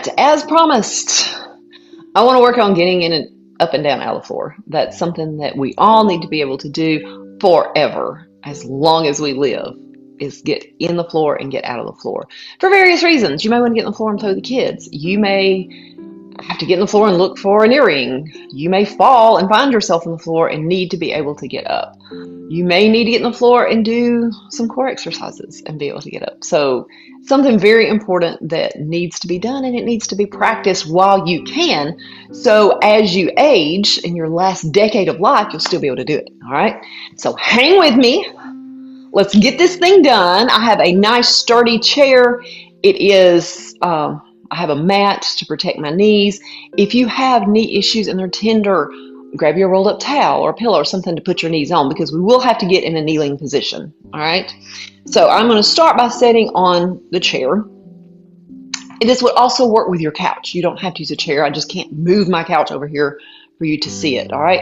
right, as promised, I want to work on getting in and up and down out of the floor. That's something that we all need to be able to do forever, as long as we live, is get in the floor and get out of the floor. For various reasons. You may want to get in the floor and play with the kids. You may have to get in the floor and look for an earring. You may fall and find yourself on the floor and need to be able to get up. You may need to get in the floor and do some core exercises and be able to get up. So something very important that needs to be done, and it needs to be practiced while you can. So as you age in your last decade of life, you'll still be able to do it. All right. So hang with me. Let's get this thing done. I have a nice sturdy chair. It is, I have a mat to protect my knees. If you have knee issues and they're tender, grab your rolled up towel or pillow or something to put your knees on, because we will have to get in a kneeling position. All right. So I'm going to start by sitting on the chair. This would also work with your couch. You don't have to use a chair. I just can't move my couch over here for you to see it. All right.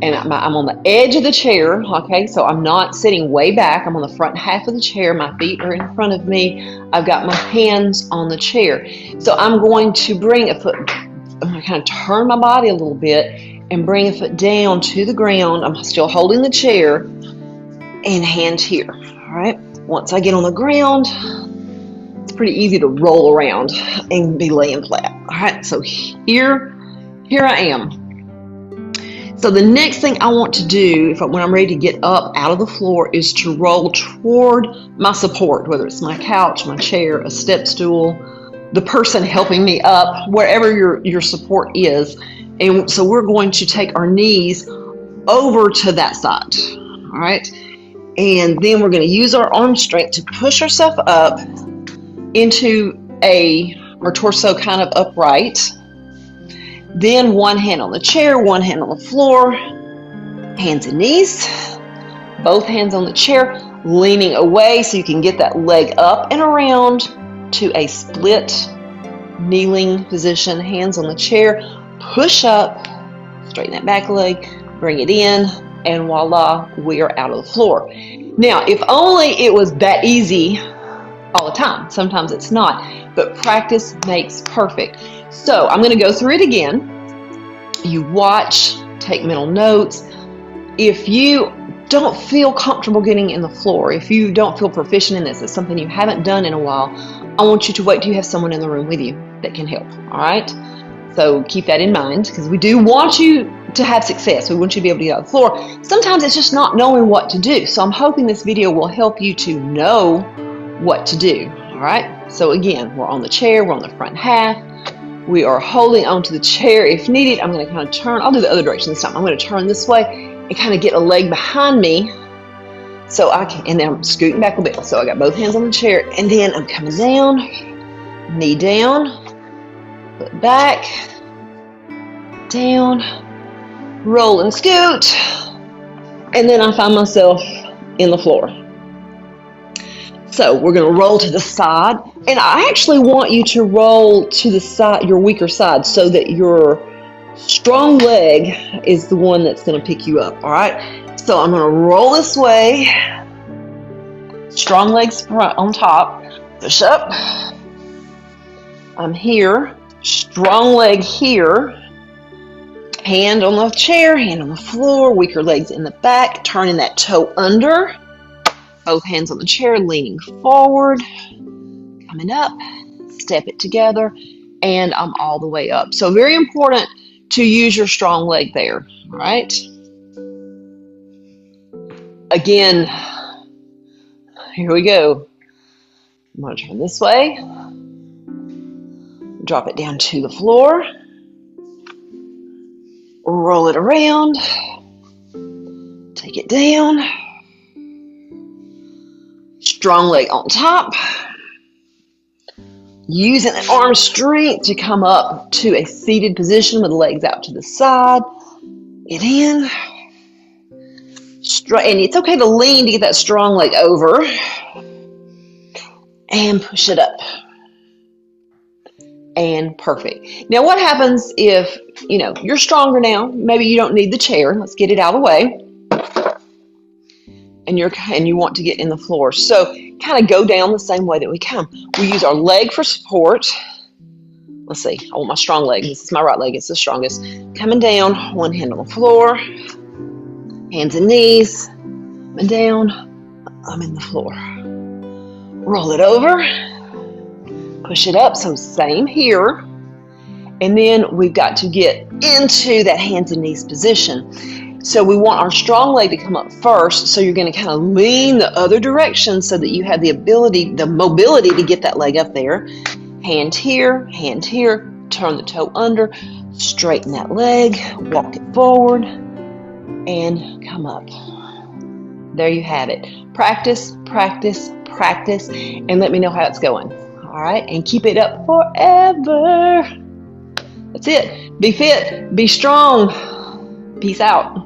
And I'm on the edge of the chair. Okay. So I'm not sitting way back. I'm on the front half of the chair. My feet are in front of me. I've got my hands on the chair. So I'm going to bring a foot, I'm going to kind of turn my body a little bit and bring a foot down to the ground. I'm still holding the chair and hand here. All right. Once I get on the ground, it's pretty easy to roll around and be laying flat. All right. So here I am. So the next thing I want to do when I'm ready to get up out of the floor is to roll toward my support, whether it's my couch, my chair, a step stool, the person helping me up, wherever your support is. And so we're going to take our knees over to that side. All right. And then we're going to use our arm strength to push ourselves up into our torso kind of upright. Then one hand on the chair, one hand on the floor, hands and knees, both hands on the chair, leaning away so you can get that leg up and around to a split kneeling position, hands on the chair, push up, straighten that back leg, bring it in, and voila, we are out of the floor. Now, if only it was that easy all the time. Sometimes it's not, but practice makes perfect. So I'm going to go through it again. You watch, take mental notes. If you don't feel comfortable getting in the floor, if you don't feel proficient in this, it's something you haven't done in a while, I want you to wait till you have someone in the room with you that can help. All right. So keep that in mind, because we do want you to have success. We want you to be able to get out of the floor. Sometimes it's just not knowing what to do. So I'm hoping this video will help you to know what to do. All right. So again, we're on the chair. We're on the front half. We are holding onto the chair. If needed, I'm going to kind of turn. I'll do the other direction this time. I'm going to turn this way and kind of get a leg behind me. So I can, and then I'm scooting back a bit. So I got both hands on the chair, and then I'm coming down, knee down, foot back, down, roll and scoot, and then I find myself in the floor. So we're going to roll to the side, and I actually want you to roll to the side, your weaker side, so that your strong leg is the one that's going to pick you up. All right. So I'm going to roll this way. Strong legs front on top. Push up. I'm here. Strong leg here. Hand on the chair, hand on the floor, weaker legs in the back, turning that toe under. Both hands on the chair, leaning forward, coming up, step it together, and I'm all the way up. So very important to use your strong leg there, all right? Again, here we go. I'm going to turn this way, drop it down to the floor, roll it around, take it down, strong leg on top, using the arm strength to come up to a seated position with the legs out to the side, get in, and it's okay to lean to get that strong leg over, and push it up. And perfect. Now what happens if, you're stronger now, maybe you don't need the chair, let's get it out of the way, and you want to get in the floor. So kind of go down the same way that we come. We use our leg for support. let's see, I want my strong leg. This is my right leg. It's the strongest. Coming down, one hand on the floor, hands and knees, and down, I'm in the floor. Roll it over, push it up, so same here. And then we've got to get into that hands and knees position. So we want our strong leg to come up first, so you're going to kind of lean the other direction so that you have the ability, the mobility to get that leg up there. Hand here, turn the toe under, straighten that leg, walk it forward, and come up. There you have it. Practice, practice, practice, and let me know how it's going. All right, and keep it up forever. That's it. Be fit, be strong. Peace out.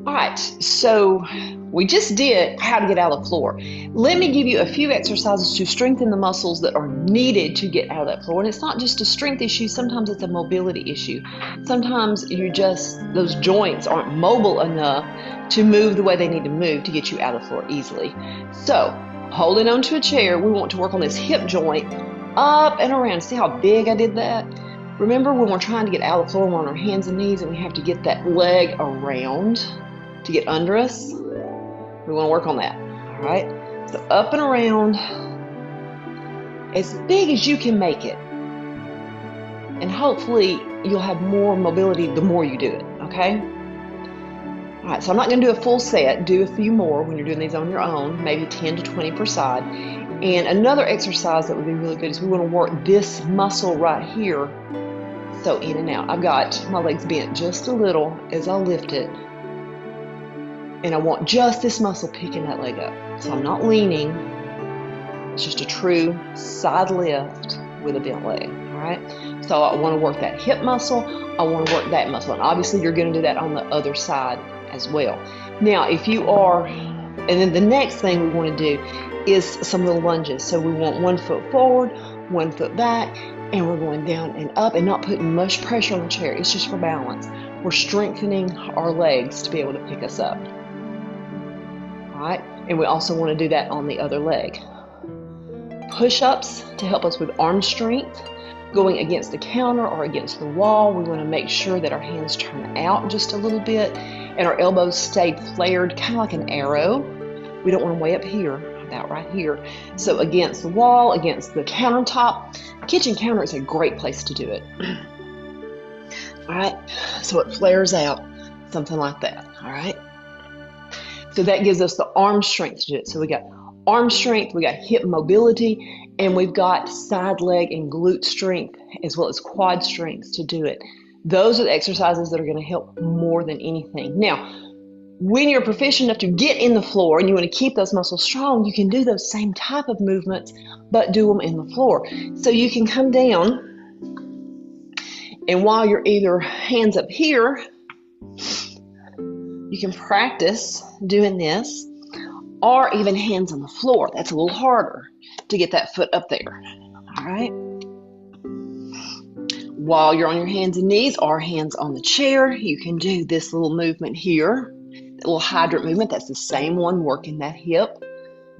All right, so we just did how to get out of the floor. Let me give you a few exercises to strengthen the muscles that are needed to get out of that floor. And it's not just a strength issue. Sometimes it's a mobility issue. Sometimes those joints aren't mobile enough to move the way they need to move to get you out of the floor easily. So holding onto a chair, we want to work on this hip joint up and around. See how big I did that? Remember when we're trying to get out of the floor, we're on our hands and knees and we have to get that leg around to get under us. We want to work on that. All right. So up and around as big as you can make it. And hopefully you'll have more mobility the more you do it. Okay. All right. So I'm not going to do a full set. Do a few more when you're doing these on your own, maybe 10 to 20 per side. And another exercise that would be really good is we want to work this muscle right here. So in and out. I've got my legs bent just a little as I lift it. And I want just this muscle picking that leg up. So I'm not leaning. It's just a true side lift with a bent leg. All right. So I want to work that hip muscle. I want to work that muscle. And obviously you're going to do that on the other side as well. Now, if you are, and then the next thing we want to do is some little lunges. So we want 1 foot forward, 1 foot back, and we're going down and up and not putting much pressure on the chair. It's just for balance. We're strengthening our legs to be able to pick us up. All right, and we also want to do that on the other leg. Push-ups to help us with arm strength. Going against the counter or against the wall, we want to make sure that our hands turn out just a little bit and our elbows stay flared, kind of like an arrow. We don't want them way up here, about right here. So against the wall, against the countertop, kitchen counter is a great place to do it. All right, so it flares out, something like that. All right. So that gives us the arm strength to do it. So we got arm strength, we got hip mobility, and we've got side leg and glute strength as well as quad strength to do it. Those are the exercises that are going to help more than anything. Now, when you're proficient enough to get in the floor and you want to keep those muscles strong, you can do those same type of movements, but do them in the floor. So you can come down, and while you're either hands up here, you can practice doing this, or even hands on the floor. That's a little harder to get that foot up there. All right. While you're on your hands and knees or hands on the chair, you can do this little movement here, that little hydrant movement. That's the same one working that hip,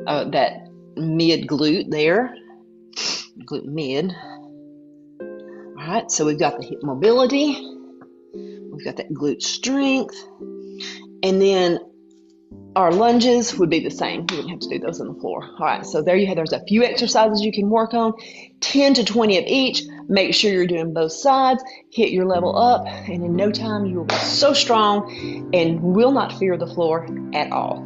that mid glute there, glute mid. All right, so we've got the hip mobility, we've got that glute strength, and then our lunges would be the same. You wouldn't have to do those on the floor. All right, so there you have. There's a few exercises you can work on, 10 to 20 of each. Make sure you're doing both sides. Hit your level up, and in no time you will be so strong and will not fear the floor at all.